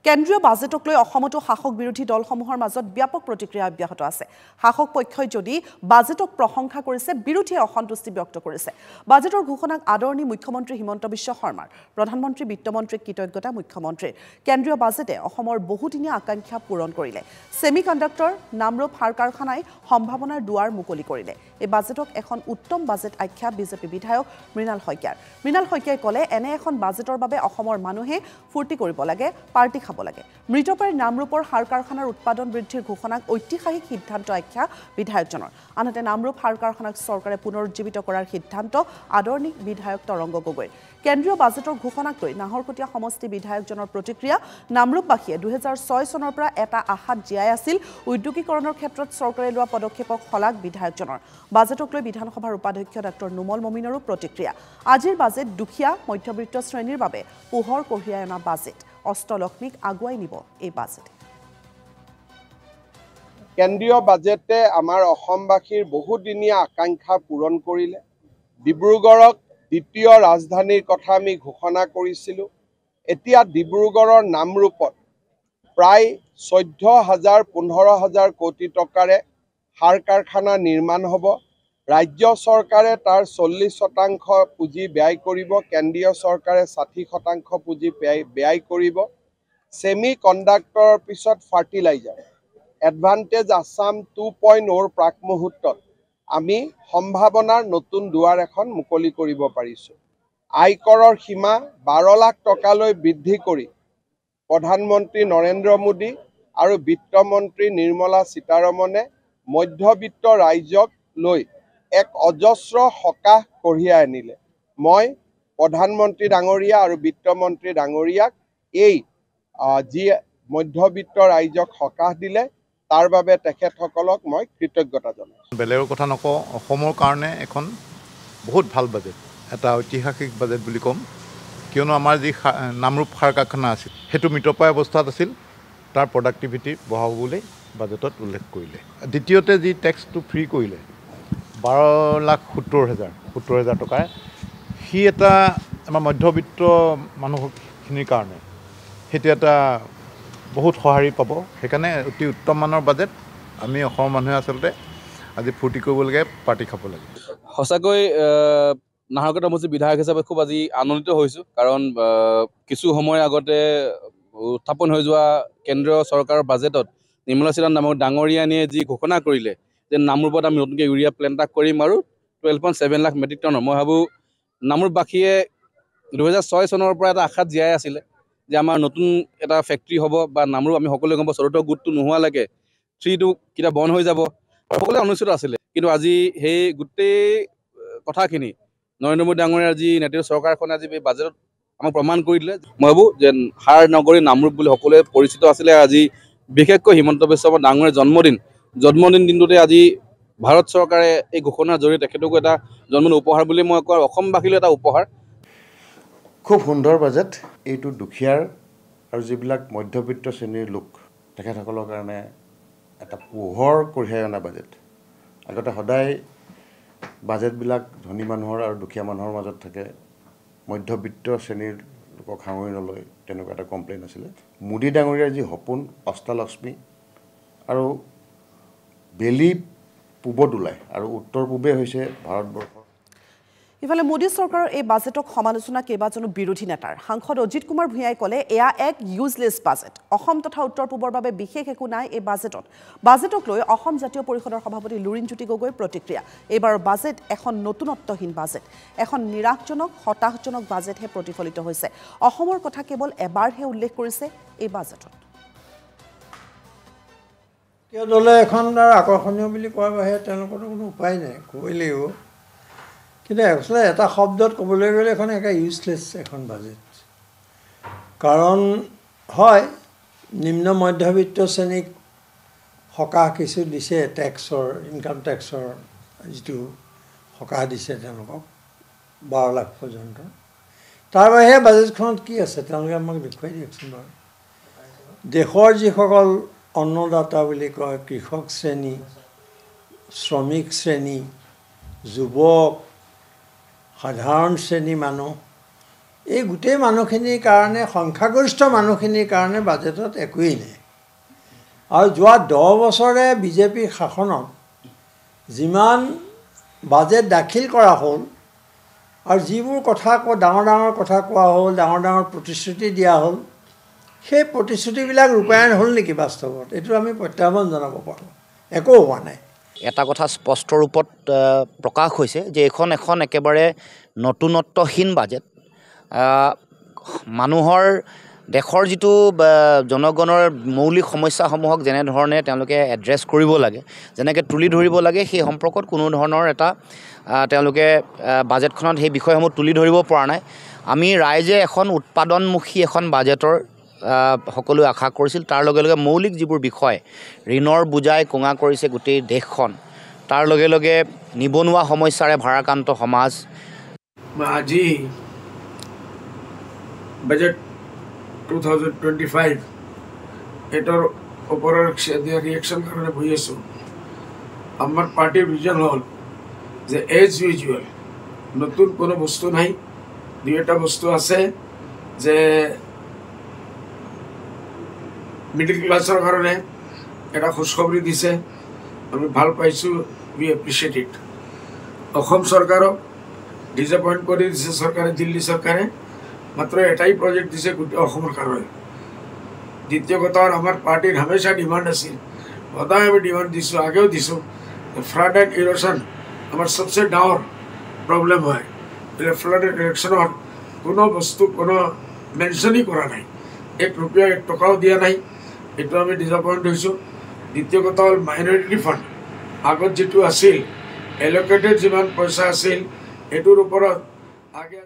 কেন্দ্ৰীয় বাজেটক লৈ অসমতো শাসক বিৰোধী দলসমূহৰ মাজত ব্যাপক প্ৰতিক্ৰিয়া অব্যাহত আছে শাসক পক্ষই যদি বাজেটক প্ৰশংসা কৰিছে বিৰোধীয়ে অসন্তুষ্টি ব্যক্ত কৰিছে বাজেটৰ ঘোষণাক আদৰণি মুখ্যমন্ত্ৰী হিমন্ত বিশ্ব শৰ্মাৰ প্ৰধানমন্ত্ৰী বিত্তমন্ত্ৰীক কৃতজ্ঞতা মুখ্যমন্ত্ৰীৰ কেন্দ্ৰীয় বাজেটে অসমৰ বহুদিনীয়া আকাংক্ষা পূৰণ কৰিলে সেমিকণ্ডাক্টৰ নামৰূপ সাৰ কাৰখানাই সম্ভাৱনাৰ দুৱাৰ মুকলি কৰিলে এই বাজেটক এখন উত্তম বাজেট আখ্যা বিজেপি বিধায়ক মৃণাল শইকীয়াই ক'লে এনে এখন বাজেটৰ বাবে অসমৰ মানুহে ফূৰ্তি কৰিব লাগে পাৰ্টি খাব লাগে মৃতপ্ৰায় নামৰূপৰ সাৰ কাৰখানাৰ উৎপাদন বৃদ্ধিৰ ঘোষণাক ঐতিহাসিক সিদ্ধান্ত আখ্যা বিধায়কজনৰ আনহাতে নামৰূপ সাৰ কাৰখানাক চৰকাৰে পুনৰুজ্জীৱিত কৰাৰ সিদ্ধান্ত আদৰণি বিধায়ক তৰংগ গগৈ কেন্দ্ৰীয় বাজেটৰ ঘোষণাক লৈ নাহৰকটীয়া সমষ্টি বিধায়কজনৰ প্ৰতিক্ৰিয়া নামৰূপবাসীয়ে 2006 চনৰ পৰা এটা আশাত জীয়াই আছিল উদ্যোগীকৰণৰ ক্ষেত্ৰত চৰকাৰে লোৱা পদক্ষেপক শলাগ বিধায়কজনৰ বাজেটক লৈ বিধানসভাৰ উপাধ্যক্ষ ডক্টৰ নুমল মমিনৰো প্ৰতিক্ৰিয়া আজিৰ বাজেট দুখীয়া মধ্যবিত্ত শ্ৰেণীৰ বাবে পোহৰ কঢ়িয়াই অনা বাজেট অষ্টলক্ষ্মীক আগুৱাই নিব এই বাজেট কেন্দ্ৰীয় বাজেটে আমাৰ অসমবাসীৰ বহুদিনীয়া আকাংক্ষা পূৰণ কৰিলে ডিব্ৰুগড়ক দ্বিতীয় ৰাজধানীৰ কথা আমি ঘোষণা কৰিছিলোঁ এতিয়া ডিব্ৰুগড়ৰ নামৰূপত প্ৰায় 14,000-15,000 কোটি টকাৰে সাৰ কাৰখানা নিৰ্মাণ হ'ব ৰাজ্য চৰকাৰে তাৰ 40% পুঁজি ব্যয় কৰিব কেন্দ্ৰীয় চৰকাৰে 60% পুঁজি ব্যয় কৰিব সেমি কণ্ডাক্টৰৰ পিছত ফাৰ্টিলাইজাৰ এডভান্টেজ আসাম 2.0 প্ৰাক মুহূৰ্তত আমি সম্ভাৱনাৰ নতুন দুৱাৰ এখন মুকলি কৰিব পাৰিছো আয়কৰৰ সীমা 12 লাখ টকালৈ বৃদ্ধি কৰি প্ৰধানমন্ত্ৰী নৰেন্দ্ৰ মোদী আৰু বিত্তমন্ত্ৰী নিৰ্মলা সীতাৰমণে মধ্যবিত্ত ৰাইজক লৈ এক অজস্ৰ সকাহ কঢ়িয়াই আনিলে মই প্ৰধানমন্ত্ৰী ডাঙৰীয়া আৰু বিত্তমন্ত্ৰী ডাঙৰীয়াক এই যি মধ্যবিত্ত ৰাইজক সকাহ দিলে তাৰ বাবে তেখেতসকলক মই কৃতজ্ঞতা জনাইছো বেলেগৰ কথা নকওঁ অসমৰ কাৰণে এখন বহুত ভাল বাজেট এটা ঐতিহাসিক বাজেট বুলি ক'ম কিয়নো আমাৰ যি নামৰূপ সাৰ কাৰখানা আছিল সেইটো মৃতপ্ৰায় অৱস্থাত আছিল তাৰ প্ৰডাক্টিভিটি বঢ়াব বুলি বাজেটত উল্লেখ কৰিলে দ্বিতীয়তে যি টেক্সটো ফ্ৰী কৰিলে 12,70,000 টকাৰ সি এটা আমাৰ মধ্যবিত্ত মানুহখিনিৰ কাৰণে সেইটো এটা বহুত সঁহাৰি পাব সেইকাৰণে অতি উত্তম মানৰ বাজেট আমি অসমৰ মানুহে আচলতে আজি ফূৰ্তি কৰিব লাগে পাৰ্টি খাব লাগে সঁচাকৈ নাহৰকটীয়া সমষ্টিৰ বিধায়ক হিচাপে খুব আজি আনন্দিত হৈছোঁ কাৰণ কিছু সময়ৰ আগতে উত্থাপন হৈ যোৱা কেন্দ্ৰীয় চৰকাৰৰ বাজেটত নিৰ্মলা সীতাৰামন নামৰ ডাঙৰীয়ানীয়ে যি ঘোষণা কৰিলে যে নামৰূপত আমি নতুনকৈ ইউৰিয়া প্লেণ্ট এটা কৰিম আৰু 12.7 লাখ মেট্ৰিক টনৰ মই ভাবোঁ নামৰূপবাসীয়ে 2006 চনৰ পৰা এটা আশাত জীয়াই আছিলে যে আমাৰ নতুন এটা ফেক্টৰী হ'ব বা নামৰূপ আমি সকলোৱে গম পাওঁ চতুৰ্থ গোটটো নোহোৱালৈকে 3টো কিটা বন্ধ হৈ যাব সকলোৱে অনুষ্ঠিত আছিলে কিন্তু আজি সেই গোটেই কথাখিনি নৰেন্দ্ৰ মোদী ডাঙৰীয়াৰ যি নেতৃত্বৰ চৰকাৰখনে আজি এই বাজেটত আমাক প্ৰমাণ কৰি দিলে মই ভাবোঁ যে সাৰ নগৰী নামৰূপ বুলি সকলোৱে পৰিচিত আছিলে আজি বিশেষকৈ হিমন্ত বিশ্ব শৰ্মা ডাঙৰীয়াৰ জন্মদিন দিনটোতে আজি ভাৰত চৰকাৰে এই ঘোষণাৰ জৰিয়তে তেখেতকো এটা জন্মদিন উপহাৰ বুলি মই কওঁ অসমবাসীলৈ এটা উপহাৰ খুব সুন্দৰ বাজেট এইটো দুখীয়াৰ আৰু যিবিলাক মধ্যবিত্ত শ্ৰেণীৰ লোক তেখেতসকলৰ কাৰণে এটা পোহৰ কঢ়িয়াই অনা বাজেট আগতে সদায় বাজেটবিলাক ধনী মানুহৰ আৰু দুখীয়া মানুহৰ মাজত থাকে মধ্যবিত্ত শ্ৰেণীৰ লোকক সাঙুৰি নলয় তেনেকুৱা এটা কমপ্লেইন আছিলে মোদী ডাঙৰীয়াৰ যি সপোন অষ্টলক্ষ্মী আৰু বেলি পূবত ওলায় আৰু উত্তৰ পূবে হৈছে ভাৰতবৰ্ষৰ ইফালে মোদী চৰকাৰৰ এই বাজেটক সমালোচনা কেইবাজনো বিৰোধী নেতাৰ সাংসদ অজিত কুমাৰ ভূঞাই ক'লে এয়া এক ইউজলেছ বাজেট অসম তথা উত্তৰ পূবৰ বাবে বিশেষ একো নাই এই বাজেটক লৈ অসম জাতীয় পৰিষদৰ সভাপতি লুৰিণজ্যোতি গগৈৰ প্ৰতিক্ৰিয়া এইবাৰৰ বাজেট এখন নতুনত্বহীন বাজেট এখন নিৰাশজনক হতাশজনক বাজেটহে প্ৰতিফলিত হৈছে অসমৰ কথা কেৱল এবাৰহে উল্লেখ কৰিছে এই বাজেটত কিয় দলে এখন আকৰ্ষণীয় বুলি কোৱাৰ বাহিৰে তেওঁলোকৰ কোনো উপায় নাই কৈলেও কিন্তু একচুৱেলি এটা শব্দত ক'বলৈ গ'লে এখন একে ইউজলেছ এখন বাজেট কাৰণ হয় নিম্ন মধ্যবিত্ত শ্ৰেণীক সকাহ কিছু দিছে টেক্সৰ ইনকাম টেক্সৰ যিটো সকাহ দিছে তেওঁলোকক 12 লাখ পৰ্যন্ত তাৰ বাহিৰে বাজেটখনত কি আছে তেওঁলোকে আমাক দেখুৱাই দিয়কচোন বাৰু দেশৰ যিসকল অন্নদাতা বুলি কয় কৃষক শ্ৰেণী শ্ৰমিক শ্ৰেণী যুৱক সাধাৰণ শ্ৰেণী মানুহ এই গোটেই মানুহখিনিৰ কাৰণে সংখ্যাগৰিষ্ঠ মানুহখিনিৰ কাৰণে বাজেটত একোৱেই নাই আৰু যোৱা 10 বছৰে বিজেপিৰ শাসনত যিমান বাজেট দাখিল কৰা হ'ল আৰু যিবোৰ কথা ডাঙৰ কথা কোৱা হ'ল ডাঙৰ প্ৰতিশ্ৰুতি দিয়া হ'ল সেই প্ৰতিশ্ৰুতিবিলাক ৰূপায়ণ হ'ল নেকি বাস্তৱত এইটো আমি প্ৰত্যাহ্বান জনাব পাৰোঁ একো হোৱা নাই এটা কথা স্পষ্ট ৰূপত প্ৰকাশ হৈছে যে এখন একেবাৰে নতুনত্বহীন বাজেট মানুহৰ দেশৰ যিটো জনগণৰ মৌলিক সমস্যাসমূহক যেনেধৰণে তেওঁলোকে এড্ৰেছ কৰিব লাগে যেনেকৈ তুলি ধৰিব লাগে সেই সম্পৰ্কত কোনো ধৰণৰ এটা তেওঁলোকে বাজেটখনত সেই বিষয়সমূহ তুলি ধৰিব পৰা নাই আমি ৰাইজে এখন উৎপাদনমুখী এখন বাজেটৰ সকলোৱে আশা কৰিছিল তাৰ লগে লগে মৌলিক যিবোৰ বিষয় ঋণৰ বুজাই কোঙা কৰিছে গোটেই দেশখন তাৰ লগে লগে নিবনুৱা সমস্যাৰে ভাৰাক্ৰান্ত সমাজ আজি বাজেট 2025 এটার ওপরের রিয়েকশন কারণে বই আছো আমার পার্টির ভিজন হল যে এজ ইউজুয়াল নতুন কোনো বস্তু নাই দুইটা বস্তু আছে যে মিডল ক্লাসের কারণে এটা খুশখবরি দিছে আমি ভাল পাইছো উই এপ্রিশিয়েট ইট অসম সরকারও ডিসঅ্যাপয়েন্ট করে দিছে সরকারে দিল্লি সরকারে মাত্র এটাই প্রজেক্ট দিছে গোটেই অসমৰ কাৰণে দ্বিতীয় কথা আমাৰ পাৰ্টিৰ হামেশা ডিমান্ড আছিল সদায় আমি ডিমান্ড দিছোঁ আগেও দিছোঁ ফ্লাড এণ্ড ইৰোশ্যন আমাৰ সবচে ডাঙৰ প্ৰব্লেম হয় ফ্লাড এণ্ড ইৰোশ্যনৰ কোনো বস্তু কোনো মেনশ্যনই কৰা নাই 1 रुपया 1 টকাও দিয়া নাই এইটো আমি ডিসঅ্যাপয়েন্ট হৈছোঁ দ্বিতীয় কথা হ'ল মাইনৰিটি ফাণ্ড আগত যেটো আছিল এলোকেটেড যিমান পইচা আছিল এইটোৰ ওপৰত আগে